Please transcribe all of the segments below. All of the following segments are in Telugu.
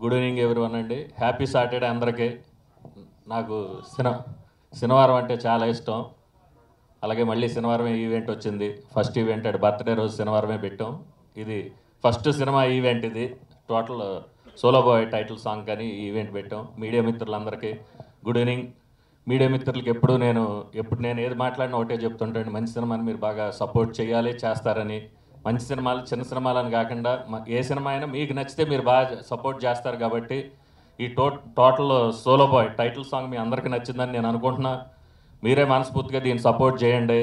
గుడ్ ఈవినింగ్ ఎవ్రీవన్ అండి. హ్యాపీ సాటర్డే అందరికీ. నాకు శనివారం అంటే చాలా ఇష్టం. అలాగే మళ్ళీ శనివారమే ఈవెంట్ వచ్చింది. ఫస్ట్ ఈవెంట్ అంటే బర్త్డే రోజు శనివారమే పెట్టాం. ఇది ఫస్ట్ సినిమా ఈవెంట్. ఇది total solo boy title song కానీ ఈవెంట్ పెట్టాం. మీడియా మిత్రులందరికీ గుడ్ ఈవినింగ్. మీడియా మిత్రులకి ఎప్పుడు నేను ఏది మాట్లాడినా ఒకటే చెప్తుంటాను, మంచి సినిమాని మీరు బాగా సపోర్ట్ చేయాలి, చేస్తారని. మంచి సినిమాలు చిన్న సినిమాలని కాకుండా ఏ సినిమా అయినా మీకు నచ్చితే మీరు బాగా సపోర్ట్ చేస్తారు కాబట్టి ఈ total solo boy title song మీ అందరికీ నచ్చిందని నేను అనుకుంటున్నా. మీరే మనస్ఫూర్తిగా దీన్ని సపోర్ట్ చేయండి.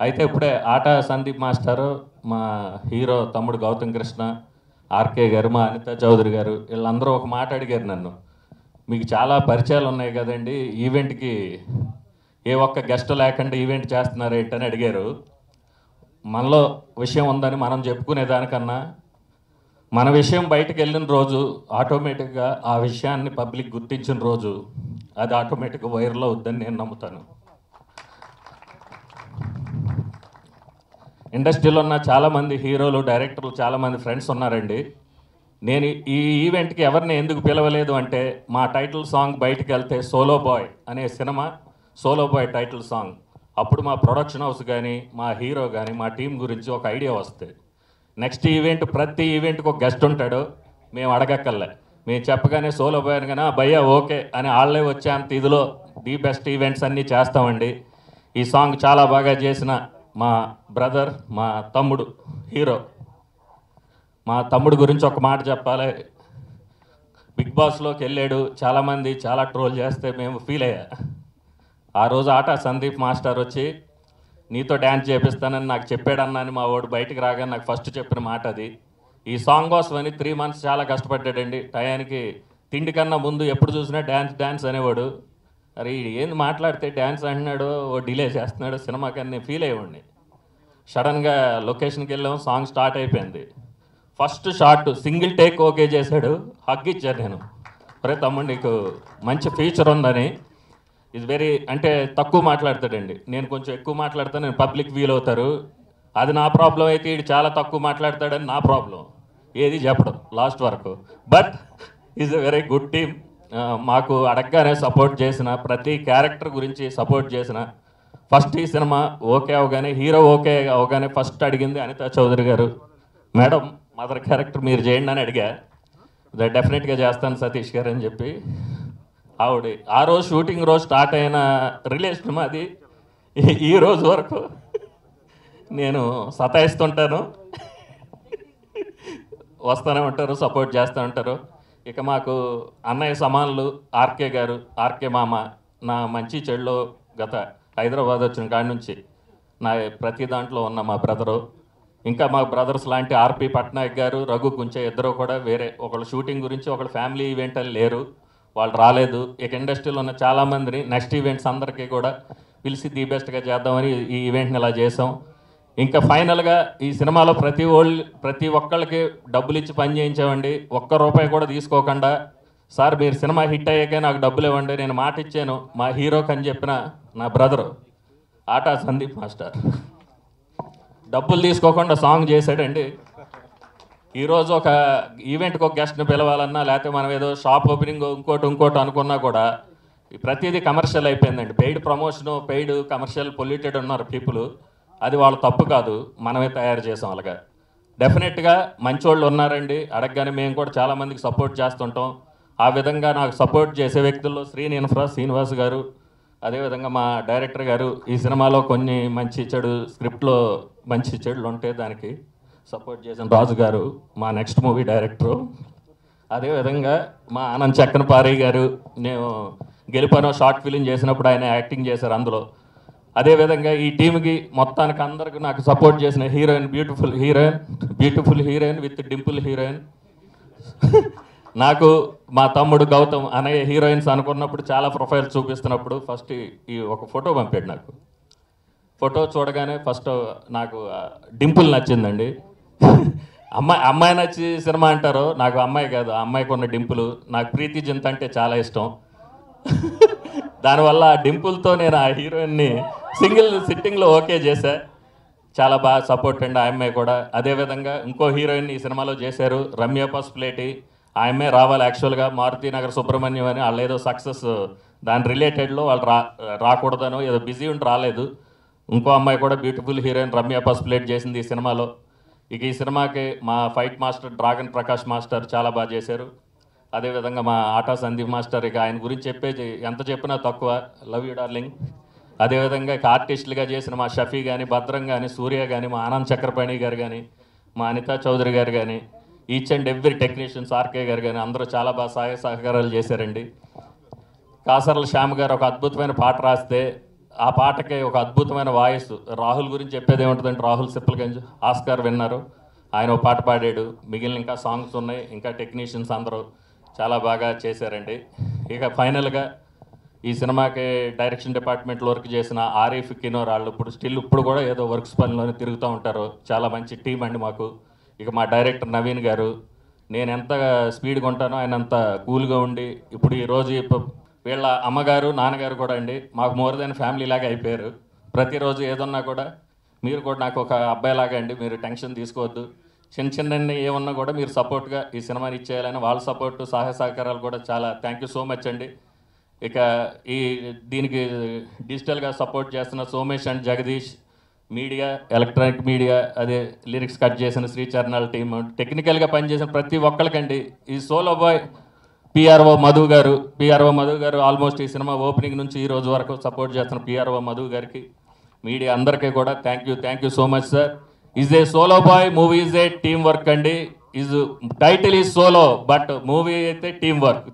అయితే ఇప్పుడే ఆట సందీప్ మాస్టారు, మా హీరో తమ్ముడు గౌతమ్ కృష్ణ, ఆర్కే గారు, మా అనిత చౌదరి గారు వీళ్ళందరూ ఒక మాట అడిగారు నన్ను. మీకు చాలా పరిచయాలు ఉన్నాయి కదండి, ఈవెంట్కి ఏ ఒక్క గెస్ట్ లేకుండా ఈవెంట్ చేస్తున్నారు ఏంటని అడిగారు. మనలో విషయం ఉందని మనం చెప్పుకునే దానికన్నా మన విషయం బయటకు వెళ్ళిన రోజు ఆటోమేటిక్గా ఆ విషయాన్ని పబ్లిక్ గుర్తించిన రోజు అది ఆటోమేటిక్గా వైరల్ అవుద్దని నేను నమ్ముతాను. ఇండస్ట్రీలో ఉన్న చాలామంది హీరోలు, డైరెక్టర్లు, చాలామంది ఫ్రెండ్స్ ఉన్నారండి. నేను ఈ ఈవెంట్కి ఎవరిని ఎందుకు పిలవలేదు అంటే, మా టైటిల్ సాంగ్ బయటకు వెళ్తే సోలో బాయ్ అనే cinema solo boy title song అప్పుడు మా ప్రొడక్షన్ హౌస్ కానీ మా హీరో కానీ మా టీం గురించి ఒక ఐడియా వస్తుంది. నెక్స్ట్ ఈవెంట్ ప్రతి ఈవెంట్కి ఒక గెస్ట్ ఉంటాడు, మేము అడగక్కర్లే. మేము చెప్పగానే సోలో బాయ్ అని కానీ భయ్యా ఓకే అని వాళ్ళే వచ్చేంత ఇదిలో ది బెస్ట్ ఈవెంట్స్ అన్నీ చేస్తామండి. ఈ సాంగ్ చాలా బాగా చేసిన మా బ్రదర్, మా తమ్ముడు హీరో, మా తమ్ముడు గురించి ఒక మాట చెప్పాలి. బిగ్ బాస్లోకి వెళ్ళాడు, చాలామంది చాలా ట్రోల్ చేస్తే మేము ఫీల్ అయ్యా. ఆ రోజు ఆట సందీప్ మాస్టర్ వచ్చి నీతో డ్యాన్స్ చేపిస్తానని నాకు చెప్పాడన్నా అని మా వాడు బయటికి రాగానే నాకు ఫస్ట్ చెప్పిన మాట అది. ఈ సాంగ్ కోసమని 3 months చాలా కష్టపడ్డాడండి. టయానికి తిండి కన్నా ముందు ఎప్పుడు చూసినా డ్యాన్స్ అనేవాడు. అరే ఏంది మాట్లాడితే డ్యాన్స్ అంటున్నాడు, ఓ డిలే చేస్తున్నాడు సినిమాకి అని ఫీల్ అయ్యేవాడిని. సడన్గా లొకేషన్కి వెళ్ళాం, సాంగ్ స్టార్ట్ అయిపోయింది. First shot single take okay చేశాడు. హగ్ ఇచ్చాను నేను, అరే తమ్ముడు నీకు మంచి ఫ్యూచర్ ఉందని. ఇది వెరీ అంటే తక్కువ మాట్లాడతాడండి, నేను కొంచెం ఎక్కువ మాట్లాడతాను, నేను పబ్లిక్ వీల్ అవుతారు. అది నా ప్రాబ్లం అయితే ఇది చాలా తక్కువ మాట్లాడతాడని నా ప్రాబ్లం. ఏది చెప్పడం లాస్ట్ వరకు. But is a very good team. మాకు అడగగానే సపోర్ట్ చేసిన, ప్రతి క్యారెక్టర్ గురించి సపోర్ట్ చేసిన. ఫస్ట్ ఈ సినిమా ఓకే అవగానే, హీరో ఓకే అవగానే ఫస్ట్ అడిగింది అనిత చౌదరి గారు, మేడం మదర్ క్యారెక్టర్ మీరు చేయండి అని అడిగా. డెఫినెట్గా చేస్తాను సతీష్ గారు అని చెప్పి ఆవిడ ఆ రోజు షూటింగ్ రోజు స్టార్ట్ అయిన రిలేషన్ మాది ఈ రోజు వరకు నేను సతాయిస్తుంటాను, వస్తూనే ఉంటారు, సపోర్ట్ చేస్తూ ఉంటారు. ఇక మాకు అన్నయ్య సమానులు ఆర్కే గారు, ఆర్కే మామ, నా మంచి చెడులో గత హైదరాబాద్ వచ్చిన కాడి నుంచి నా ప్రతి దాంట్లో ఉన్న మా బ్రదరు. ఇంకా మా బ్రదర్స్ లాంటి ఆర్పి పట్నాయక్ గారు, రఘు కుంచే ఇద్దరు కూడా వేరే, ఒకళ్ళు షూటింగ్ గురించి ఒకళ్ళు ఫ్యామిలీ ఈవెంట్ అని లేరు, వాళ్ళు రాలేదు. ఇక ఇండస్ట్రీలో ఉన్న చాలామందిని నెక్స్ట్ ఈవెంట్స్ అందరికీ కూడా పిలిచి ది బెస్ట్గా చేద్దామని ఈ ఈవెంట్ని ఇలా చేసాం. ఇంకా ఫైనల్గా ఈ సినిమాలో ప్రతి ఒక్కళ్ళకి డబ్బులు ఇచ్చి పని చేయించామండి. ఒక్క రూపాయి కూడా తీసుకోకుండా, సార్ మీరు సినిమా హిట్ అయ్యాకే నాకు డబ్బులు ఇవ్వండి, నేను మాట ఇచ్చాను మా హీరోకి అని చెప్పిన నా బ్రదరు ఆట సందీప్ మాస్టర్ డబ్బులు తీసుకోకుండా సాంగ్ చేశాడండి. ఈరోజు ఒక ఈవెంట్కి ఒక గెస్ట్ని పిలవాలన్నా, లేకపోతే మనం ఏదో షాప్ ఓపెనింగ్ ఇంకోటి అనుకున్నా కూడా ప్రతిదీ కమర్షియల్ అయిపోయిందండి. Paid promotion, paid commercial polluted ఉన్నారు పీపుల్. అది వాళ్ళ తప్పు కాదు, మనమే తయారు చేసాం అలాగా. డెఫినెట్గా మంచోళ్ళు ఉన్నారండి, అడగగానే మేము కూడా చాలామందికి సపోర్ట్ చేస్తుంటాం. ఆ విధంగా నాకు సపోర్ట్ చేసే వ్యక్తుల్లో శ్రీనివాస్ గారు, అదేవిధంగా మా డైరెక్టర్ గారు, ఈ సినిమాలో కొన్ని మంచి చెడు స్క్రిప్ట్లో మంచి చెడులు ఉంటే దానికి సపోర్ట్ చేసిన రాజు గారు, మా నెక్స్ట్ మూవీ డైరెక్టరు. అదేవిధంగా మా ఆనంద్ చక్కనపారి గారు, నేను గెలుపనో షార్ట్ ఫిలిం చేసినప్పుడు ఆయన యాక్టింగ్ చేశారు అందులో. అదేవిధంగా ఈ టీంకి మొత్తానికి అందరికి నాకు సపోర్ట్ చేసిన heroine, beautiful heroine with Dimple heroine. నాకు మా తమ్ముడు గౌతమ్ అనే హీరోయిన్స్ అనుకున్నప్పుడు చాలా ప్రొఫైల్ చూపిస్తున్నప్పుడు ఫస్ట్ ఈ ఒక ఫోటో పంపాడు నాకు. ఫోటో చూడగానే ఫస్ట్ నాకు డింపుల్ నచ్చిందండి. అమ్మాయి నచ్చి సినిమా అంటారు, నాకు అమ్మాయి కాదు, ఆ అమ్మాయికి ఉన్న డింపుల్. నాకు ప్రీతి జింత అంటే చాలా ఇష్టం. దానివల్ల ఆ డింపుల్తో నేను ఆ హీరోయిన్ని సింగిల్ సిట్టింగ్లో ఓకే చేశా. చాలా బాగా సపోర్ట్ అండి ఆ అమ్మాయి కూడా. అదేవిధంగా ఇంకో హీరోయిన్ ఈ సినిమాలో చేశారు, రమ్య పసుపులేటి. ఆయమే రావాలి యాక్చువల్గా. మారుతినగర్ సుబ్రహ్మణ్యం అని వాళ్ళు ఏదో సక్సెస్ దాని రిలేటెడ్లో వాళ్ళు రాకూడదనో ఏదో బిజీ ఉండి రాలేదు. ఇంకో అమ్మాయి కూడా బ్యూటిఫుల్ హీరోయిన్ రమ్య పసుపులేట్ చేసింది ఈ సినిమాలో. ఇక ఈ సినిమాకి మా fight master dragon Prakash master చాలా బాగా చేశారు. అదేవిధంగా మా ఆటా సందీప్ మాస్టర్, ఇక ఆయన గురించి చెప్పేది ఎంత చెప్పినా తక్కువ. Love you darling. అదేవిధంగా ఇక ఆర్టిస్టులుగా చేసిన మా షఫీ కానీ, భద్రం కానీ, సూర్య కానీ, మా ఆనంద్ చక్రపాణి గారు కానీ, మా అనితా చౌదరి గారు కానీ, each and every technicians RK గారు కానీ అందరూ చాలా బాగా సహాయ సహకారాలు చేశారండి. కాసర్ల శ్యామ్ గారు ఒక అద్భుతమైన పాట రాస్తే ఆ పాటకి ఒక అద్భుతమైన వాయిస్. రాహుల్ గురించి చెప్పేది ఏముంటుందంటే, రాహుల్ సిప్పల్గంజ్ ఆస్కార్ విన్నారు, ఆయన ఒక పాట పాడాడు. మిగిలిన ఇంకా సాంగ్స్ ఉన్నాయి. ఇంకా టెక్నీషియన్స్ అందరూ చాలా బాగా చేశారండి. ఇక ఫైనల్గా ఈ సినిమాకి డైరెక్షన్ డిపార్ట్మెంట్లో వర్క్ చేసిన ఆరిఫ్ కినోర్ వాళ్ళు ఇప్పుడు కూడా ఏదో వర్క్స్ పనిలోనే తిరుగుతూ ఉంటారు. చాలా మంచి టీం అండి మాకు. ఇక మా డైరెక్టర్ నవీన్ గారు, నేను ఎంత స్పీడ్గా ఉంటానో ఆయన అంత కూల్గా ఉండి ఇప్పుడు ఈరోజు వీళ్ళ అమ్మగారు నాన్నగారు కూడా అండి మాకు మోర్ దెన్ ఫ్యామిలీ లాగా అయిపోయారు. ప్రతిరోజు ఏదన్నా కూడా మీరు కూడా నాకు ఒక అబ్బాయిలాగా అండి, మీరు టెన్షన్ తీసుకోవద్దు. చిన్న చిన్న ఏమన్నా కూడా మీరు సపోర్ట్గా ఈ సినిమాని ఇచ్చేయాలని వాళ్ళ సపోర్టు సహాయ సహకారాలు కూడా చాలా థ్యాంక్ యూ సో మచ్ అండి. ఇక దీనికి డిజిటల్గా సపోర్ట్ చేస్తున్న Somesh and Jagadish, media electronic media, అదే లిరిక్స్ కట్ చేసిన శ్రీచరణాల టీమ్, టెక్నికల్గా పనిచేసిన ప్రతి ఒక్కరికండి. ఈ సోలో బాయ్ పిఆర్ఓ మధు గారు ఆల్మోస్ట్ ఈ సినిమా ఓపెనింగ్ నుంచి ఈ రోజు వరకు సపోర్ట్ చేస్తున్న పిఆర్ఓ మధు గారికి, మీడియా అందరికీ కూడా thank you so much sir. Is a solo boy movie, is a team work అండి. Title is solo but movie అయితే టీమ్ వర్క్.